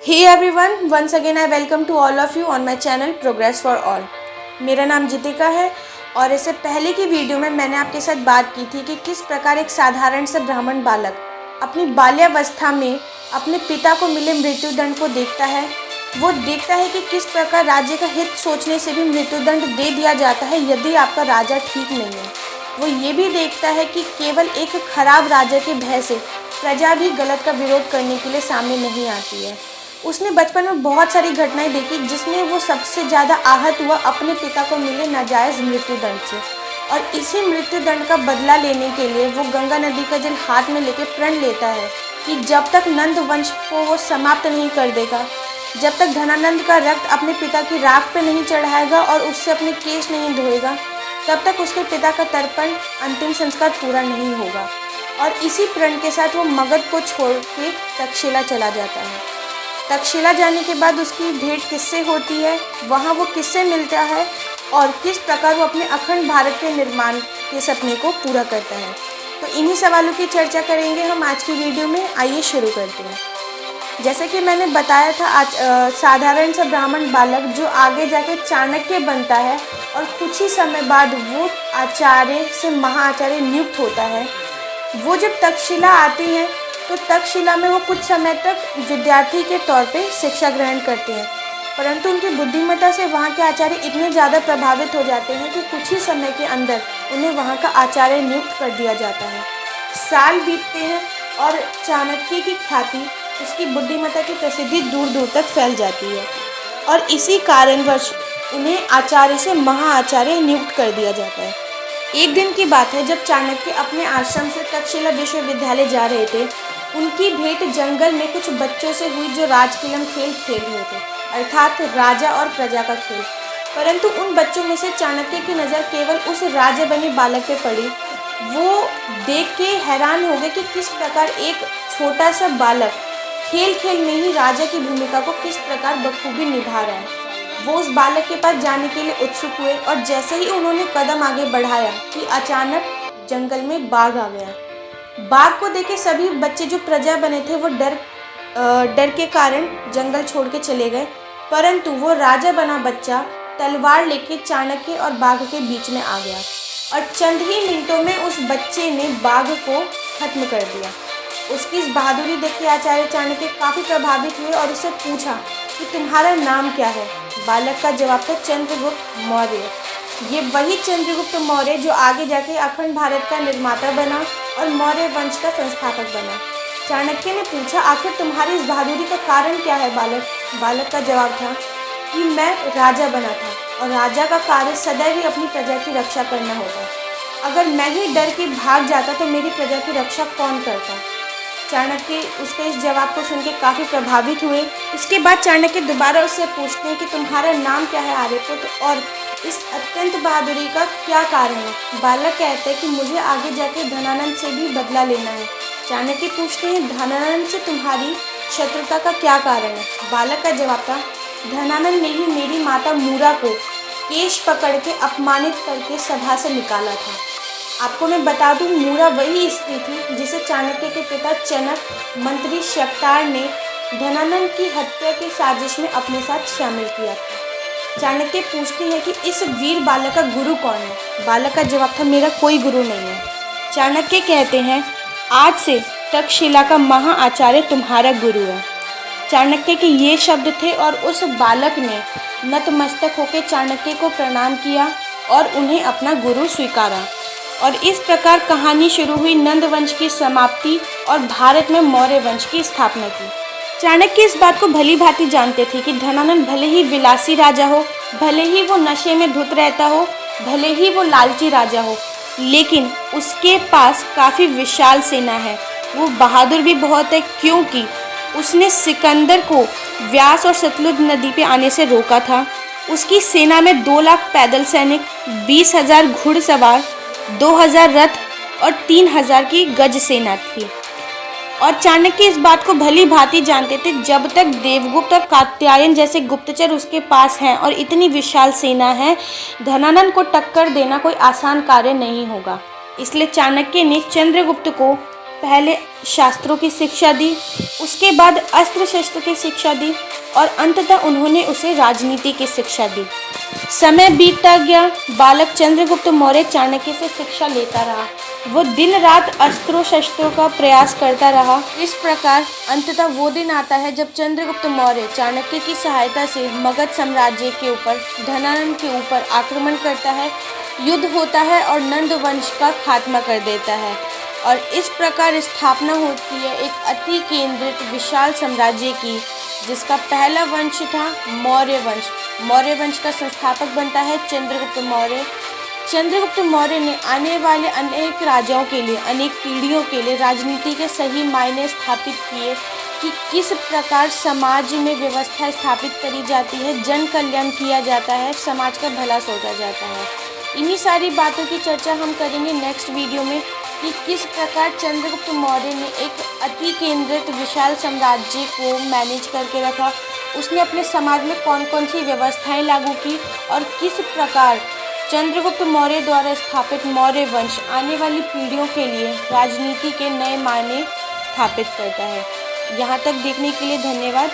Hey everyone, once again I welcome to all of you on my channel progress for all. मेरा नाम जितिका है और इससे पहले की वीडियो में मैंने आपके साथ बात की थी कि किस प्रकार एक साधारण सा ब्राह्मण बालक अपनी बाल्यावस्था में अपने पिता को मिले मृत्युदंड को देखता है। वो देखता है कि किस प्रकार राज्य का हित सोचने से भी मृत्युदंड दे दिया जाता है यदि आपका राजा ठीक नहीं है। वो ये भी देखता है कि केवल एक खराब राजा के भय से प्रजा भी गलत का विरोध करने के लिए सामने नहीं आती है। उसने बचपन में बहुत सारी घटनाएं देखी जिसमें वो सबसे ज़्यादा आहत हुआ अपने पिता को मिले नाजायज़ मृत्युदंड से, और इसी मृत्युदंड का बदला लेने के लिए वो गंगा नदी का जल हाथ में लेकर प्रण लेता है कि जब तक नंद वंश को वो समाप्त नहीं कर देगा, जब तक धनानंद का रक्त अपने पिता की राख पे नहीं चढ़ाएगा और उससे अपने केश नहीं धोएगा, तब तक उसके पिता का तर्पण अंतिम संस्कार पूरा नहीं होगा। और इसी प्रण के साथ वो मगध को छोड़ के तक्षशिला चला जाता है। तक्षशिला जाने के बाद उसकी भेंट किससे होती है, वहाँ वो किससे मिलता है और किस प्रकार वो अपने अखंड भारत के निर्माण के सपने को पूरा करता है, तो इन्हीं सवालों की चर्चा करेंगे हम आज की वीडियो में। आइए शुरू करते हैं। जैसे कि मैंने बताया था, आज साधारण सा ब्राह्मण बालक जो आगे जाके चाणक्य बनता है और कुछ ही समय बाद वो आचार्य से महाआचार्य नियुक्त होता है। वो जब तक्षशिला आती हैं तो तक्षशिला में वो कुछ समय तक विद्यार्थी के तौर पे शिक्षा ग्रहण करते हैं, परंतु उनकी बुद्धिमत्ता से वहाँ के आचार्य इतने ज़्यादा प्रभावित हो जाते हैं कि कुछ ही समय के अंदर उन्हें वहाँ का आचार्य नियुक्त कर दिया जाता है। साल बीतते हैं और चाणक्य की ख्याति, उसकी बुद्धिमत्ता की प्रसिद्धि दूर दूर तक फैल जाती है और इसी कारणवश उन्हें आचार्य से महाआचार्य नियुक्त कर दिया जाता है। एक दिन की बात है जब चाणक्य अपने आश्रम से तक्षशिला विश्वविद्यालय जा रहे थे। उनकी भेंट जंगल में कुछ बच्चों से हुई जो राजकिलम खेल खेल रहे थे, अर्थात राजा और प्रजा का खेल। परंतु उन बच्चों में से चाणक्य की नज़र केवल उस राजा बने बालक पे पड़ी। वो देख के हैरान हो गए कि किस प्रकार एक छोटा सा बालक खेल खेल में ही राजा की भूमिका को किस प्रकार बखूबी निभा रहा है। वो उस बालक के पास जाने के लिए उत्सुक हुए और जैसे ही उन्होंने कदम आगे बढ़ाया कि अचानक जंगल में बाघ आ गया। बाघ को देखे सभी बच्चे जो प्रजा बने थे वो डर के कारण जंगल छोड़ के चले गए, परंतु वो राजा बना बच्चा तलवार लेके चाणक्य और बाघ के बीच में आ गया और चंद ही मिनटों में उस बच्चे ने बाघ को खत्म कर दिया। उसकी इस बहादुरी देख के आचार्य चाणक्य काफ़ी प्रभावित हुए और उससे पूछा कि तुम्हारा नाम क्या है। बालक का जवाब था चंद्रगुप्त मौर्य। ये वही चंद्रगुप्त मौर्य जो आगे जाके अखंड भारत का निर्माता बना और मौर्य वंश का संस्थापक बना। चाणक्य ने पूछा, आखिर तुम्हारी इस बहादुरी का कारण क्या है बालक। बालक का जवाब था कि मैं राजा बना था और राजा का कार्य सदैव ही अपनी प्रजा की रक्षा करना होगा। अगर मैं ही डर के भाग जाता तो मेरी प्रजा की रक्षा कौन करता। चाणक्य उसके इस जवाब को सुन के काफ़ी प्रभावित हुए। इसके बाद चाणक्य दोबारा उससे पूछते हैं कि तुम्हारा नाम क्या है आर्यपुत्र, और इस अत्यंत बहादुरी का क्या कारण है। बालक कहते हैं कि मुझे आगे जाके धनानंद से भी बदला लेना है। चाणक्य पूछते हैं, धनानंद से तुम्हारी शत्रुता का क्या कारण है। बालक का जवाब था, धनानंद ने ही मेरी माता मूरा को केश पकड़ के अपमानित करके सभा से निकाला था। आपको मैं बता दूं, मूरा वही स्त्री थी जिसे चाणक्य के पिता चनक मंत्री शक्तार ने धनानंद की हत्या की साजिश में अपने साथ शामिल किया था। चाणक्य पूछती है कि इस वीर बालक का गुरु कौन है। बालक का जवाब था, मेरा कोई गुरु नहीं है। चाणक्य कहते हैं, आज से तक्षशिला का महाआचार्य तुम्हारा गुरु है। चाणक्य के ये शब्द थे और उस बालक ने नतमस्तक होकर चाणक्य को प्रणाम किया और उन्हें अपना गुरु स्वीकारा। और इस प्रकार कहानी शुरू हुई नंद वंश की समाप्ति और भारत में मौर्य वंश की स्थापना की। चाणक्य इस बात को भली भांति जानते थे कि धनानंद भले ही विलासी राजा हो, भले ही वो नशे में धुत रहता हो, भले ही वो लालची राजा हो, लेकिन उसके पास काफ़ी विशाल सेना है। वो बहादुर भी बहुत है क्योंकि उसने सिकंदर को व्यास और सतलुज नदी पे आने से रोका था। उसकी सेना में 2 लाख पैदल सैनिक, 20,000 घुड़सवार, 2,000 रथ और 3,000 की गज सेना थी। और चाणक्य इस बात को भली भांति जानते थे, जब तक देवगुप्त और कात्यायन जैसे गुप्तचर उसके पास हैं और इतनी विशाल सेना है, धनानंद को टक्कर देना कोई आसान कार्य नहीं होगा। इसलिए चाणक्य ने चंद्रगुप्त को पहले शास्त्रों की शिक्षा दी, उसके बाद अस्त्र शस्त्र की शिक्षा दी और अंततः उन्होंने उसे राजनीति की शिक्षा दी। समय बीतता गया, बालक चंद्रगुप्त मौर्य चाणक्य से शिक्षा लेता रहा। वो दिन रात अस्त्रों शस्त्रों का प्रयास करता रहा। इस प्रकार अंततः वो दिन आता है जब चंद्रगुप्त मौर्य चाणक्य की सहायता से मगध साम्राज्य के ऊपर, धनानंद के ऊपर आक्रमण करता है, युद्ध होता है और नंद वंश का खात्मा कर देता है और इस प्रकार स्थापना होती है एक अति केंद्रित विशाल साम्राज्य की, जिसका पहला वंश था मौर्य वंश। मौर्य वंश का संस्थापक बनता है चंद्रगुप्त मौर्य। चंद्रगुप्त मौर्य ने आने वाले अनेक राजाओं के लिए, अनेक पीढ़ियों के लिए राजनीति के सही मायने स्थापित किए कि किस प्रकार समाज में व्यवस्था स्थापित करी जाती है, जन कल्याण किया जाता है, समाज का भला सोचा जाता है। इन्हीं सारी बातों की चर्चा हम करेंगे नेक्स्ट वीडियो में कि किस प्रकार चंद्रगुप्त मौर्य ने एक अति केंद्रित विशाल साम्राज्य को मैनेज करके रखा, उसने अपने समाज में कौन कौन सी व्यवस्थाएं लागू की और किस प्रकार चंद्रगुप्त मौर्य द्वारा स्थापित मौर्य वंश आने वाली पीढ़ियों के लिए राजनीति के नए मायने स्थापित करता है। यहाँ तक देखने के लिए धन्यवाद।